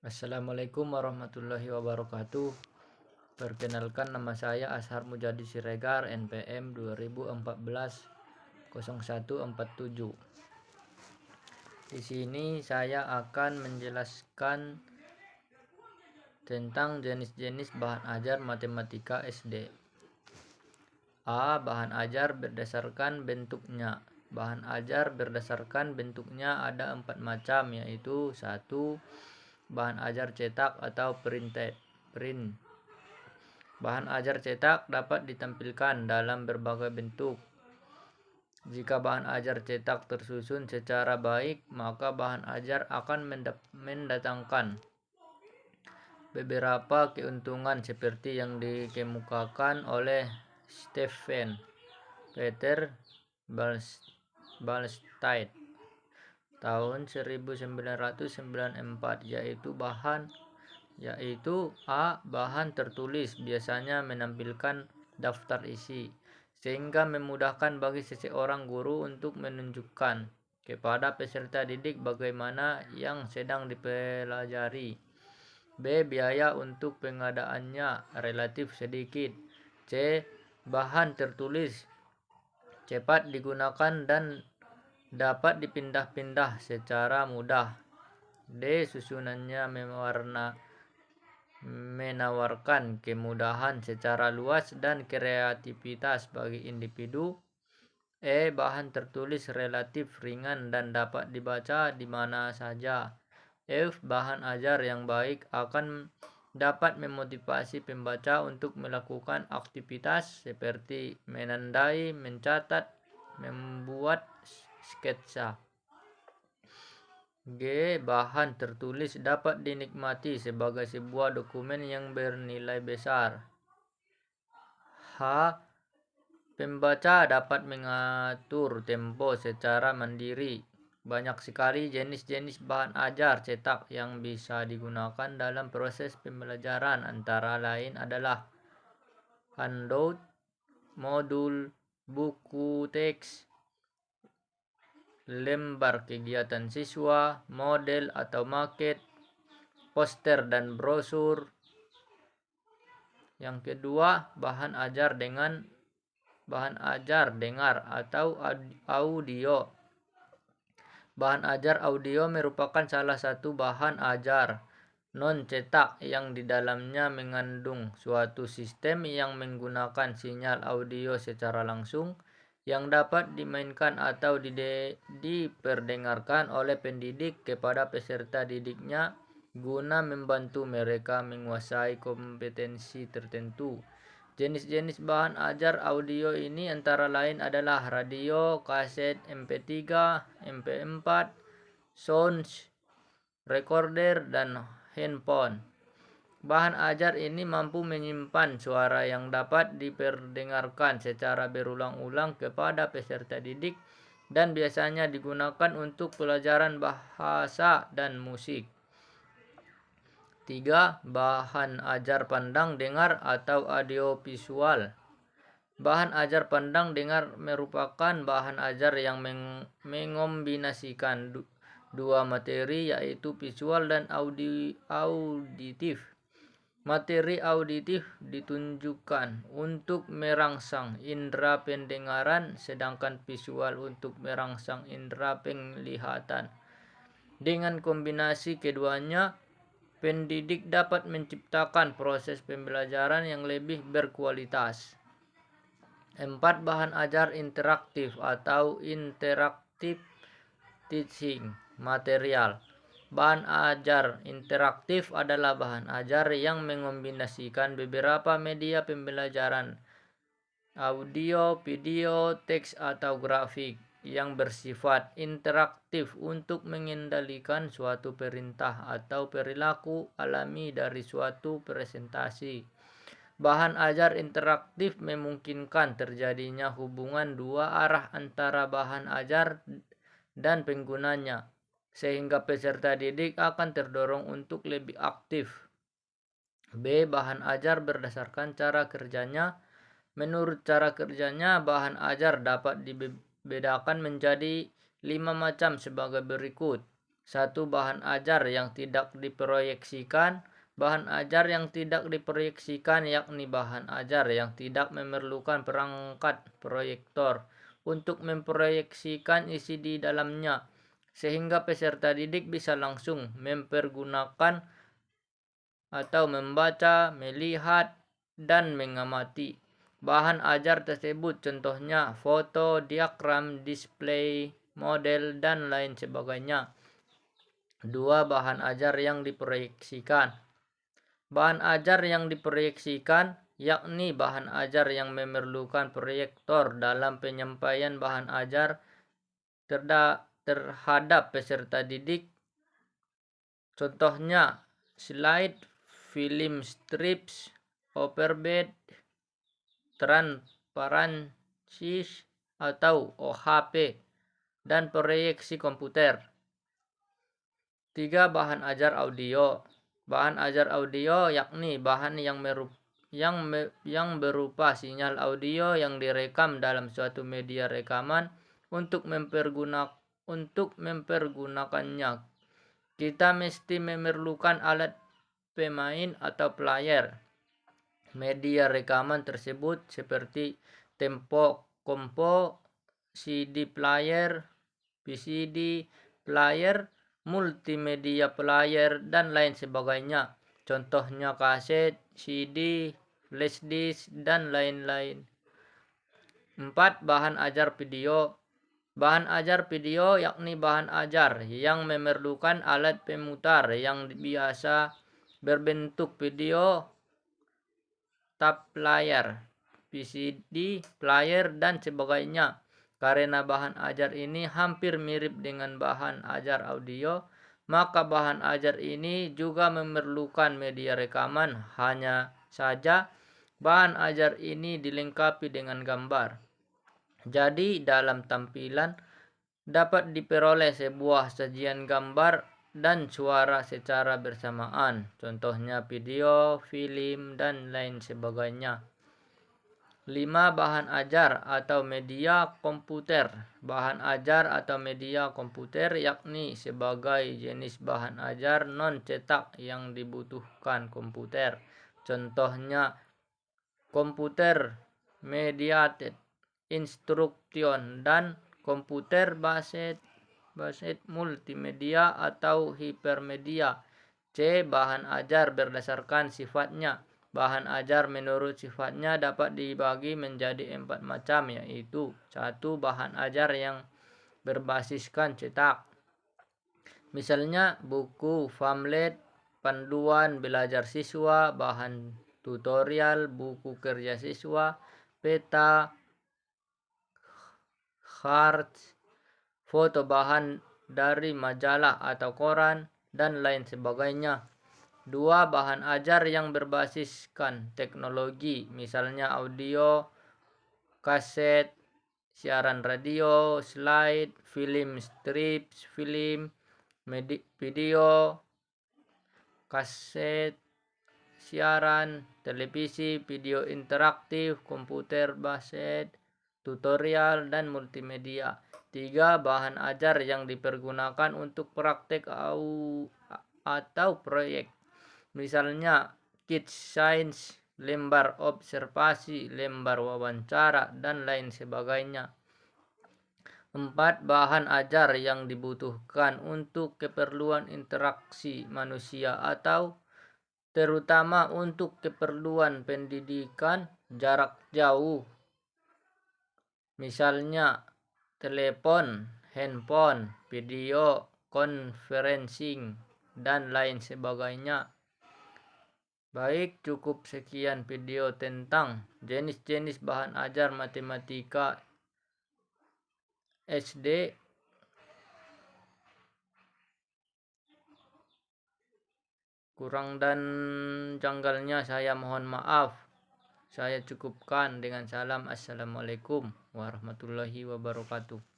Assalamualaikum warahmatullahi wabarakatuh. Perkenalkan, nama saya Ashar Mujadi Siregar, NPM 2014 0147. Di sini saya akan menjelaskan tentang jenis-jenis bahan ajar matematika SD. A. Bahan ajar berdasarkan bentuknya. Bahan ajar berdasarkan bentuknya ada 4 macam, yaitu 1. Bahan ajar cetak atau print. Bahan ajar cetak dapat ditampilkan dalam berbagai bentuk. Jika bahan ajar cetak tersusun secara baik, maka bahan ajar akan mendatangkan beberapa keuntungan seperti yang dikemukakan oleh Stephen Peter Ballstein tahun 1994, yaitu A. Bahan tertulis biasanya menampilkan daftar isi, sehingga memudahkan bagi seseorang guru untuk menunjukkan kepada peserta didik bagaimana yang sedang dipelajari. B. Biaya untuk pengadaannya relatif sedikit. C. Bahan tertulis cepat digunakan dan dapat dipindah-pindah secara mudah. D. Susunannya menawarkan kemudahan secara luas dan kreativitas bagi individu. E. Bahan tertulis relatif ringan dan dapat dibaca di mana saja. F. Bahan ajar yang baik akan dapat memotivasi pembaca untuk melakukan aktivitas seperti menandai, mencatat, membuat sketsa. G. Bahan tertulis dapat dinikmati sebagai sebuah dokumen yang bernilai besar. H. Pembaca dapat mengatur tempo secara mandiri. Banyak sekali jenis-jenis bahan ajar cetak yang bisa digunakan dalam proses pembelajaran, antara lain adalah handout, modul, buku teks, lembar kegiatan siswa, model atau maket, poster dan brosur. Yang kedua, bahan ajar dengar atau audio. Bahan ajar audio merupakan salah satu bahan ajar non-cetak yang di dalamnya mengandung suatu sistem yang menggunakan sinyal audio secara langsung yang dapat dimainkan atau diperdengarkan oleh pendidik kepada peserta didiknya guna membantu mereka menguasai kompetensi tertentu. Jenis-jenis bahan ajar audio ini antara lain adalah radio, kaset, MP3, MP4, sound recorder, dan handphone. Bahan ajar ini mampu menyimpan suara yang dapat diperdengarkan secara berulang-ulang kepada peserta didik dan biasanya digunakan untuk pelajaran bahasa dan musik. 3. Bahan ajar pandang dengar atau audiovisual. Bahan ajar pandang dengar merupakan bahan ajar yang mengombinasikan dua materi, yaitu visual dan auditif. Materi auditif ditunjukkan untuk merangsang indera pendengaran, sedangkan visual untuk merangsang indera penglihatan. Dengan kombinasi keduanya, pendidik dapat menciptakan proses pembelajaran yang lebih berkualitas. 4. Bahan ajar interaktif atau interactive teaching material. Bahan ajar interaktif adalah bahan ajar yang mengombinasikan beberapa media pembelajaran, audio, video, teks, atau grafik yang bersifat interaktif untuk mengendalikan suatu perintah atau perilaku alami dari suatu presentasi. Bahan ajar interaktif memungkinkan terjadinya hubungan dua arah antara bahan ajar dan penggunanya, sehingga peserta didik akan terdorong untuk lebih aktif. B. Bahan ajar berdasarkan cara kerjanya. Menurut cara kerjanya, bahan ajar dapat dibedakan menjadi 5 macam sebagai berikut. 1. Bahan ajar yang tidak diproyeksikan. Bahan ajar yang tidak diproyeksikan yakni bahan ajar yang tidak memerlukan perangkat proyektor untuk memproyeksikan isi di dalamnya, sehingga peserta didik bisa langsung mempergunakan atau membaca, melihat, dan mengamati bahan ajar tersebut, contohnya foto, diagram, display, model, dan lain sebagainya. 2. Bahan ajar yang diproyeksikan. Bahan ajar yang diproyeksikan yakni bahan ajar yang memerlukan proyektor dalam penyampaian bahan ajar terhadap peserta didik. Contohnya slide, film strips, overhead, transparansi atau OHP, dan proyeksi komputer. 3. Bahan ajar audio. Bahan ajar audio yakni bahan yang berupa sinyal audio yang direkam dalam suatu media rekaman untuk mempergunakannya. Kita mesti memerlukan alat pemain atau player. Media rekaman tersebut seperti kompo, CD player, VCD player, multimedia player, dan lain sebagainya. Contohnya kaset, CD, flash disk, dan lain-lain. 4. Bahan ajar video. Bahan ajar video yakni bahan ajar yang memerlukan alat pemutar yang biasa berbentuk video, tab player, VCD player, dan sebagainya. Karena bahan ajar ini hampir mirip dengan bahan ajar audio, maka bahan ajar ini juga memerlukan media rekaman. Hanya saja bahan ajar ini dilengkapi dengan gambar. Jadi dalam tampilan dapat diperoleh sebuah sajian gambar dan suara secara bersamaan. Contohnya video, film, dan lain sebagainya. 5. Bahan ajar atau media komputer. Bahan ajar atau media komputer yakni sebagai jenis bahan ajar non-cetak yang dibutuhkan komputer. Contohnya komputer mediated instruction dan komputer based multimedia atau hipermedia. C. Bahan ajar berdasarkan sifatnya. Bahan ajar menurut sifatnya dapat dibagi menjadi 4 macam, yaitu 1. Bahan ajar yang berbasiskan cetak. Misalnya buku, pamflet, panduan belajar siswa, bahan tutorial, buku kerja siswa, peta, cards, foto bahan dari majalah atau koran, dan lain sebagainya. 2. Bahan ajar yang berbasiskan teknologi, misalnya audio, kaset, siaran radio, slide, film strips, film, video, kaset, siaran, televisi, video interaktif, komputer based, tutorial, dan multimedia. 3. Bahan ajar yang dipergunakan untuk praktek atau proyek. Misalnya Kids Science, lembar observasi, lembar wawancara, dan lain sebagainya. 4. Bahan ajar yang dibutuhkan untuk keperluan interaksi manusia atau terutama untuk keperluan pendidikan jarak jauh. Misalnya telepon, handphone, video conferencing, dan lain sebagainya. Baik, cukup sekian video tentang jenis-jenis bahan ajar matematika SD. Kurang dan janggalnya saya mohon maaf. Saya cukupkan dengan salam. Assalamualaikum warahmatullahi wabarakatuh.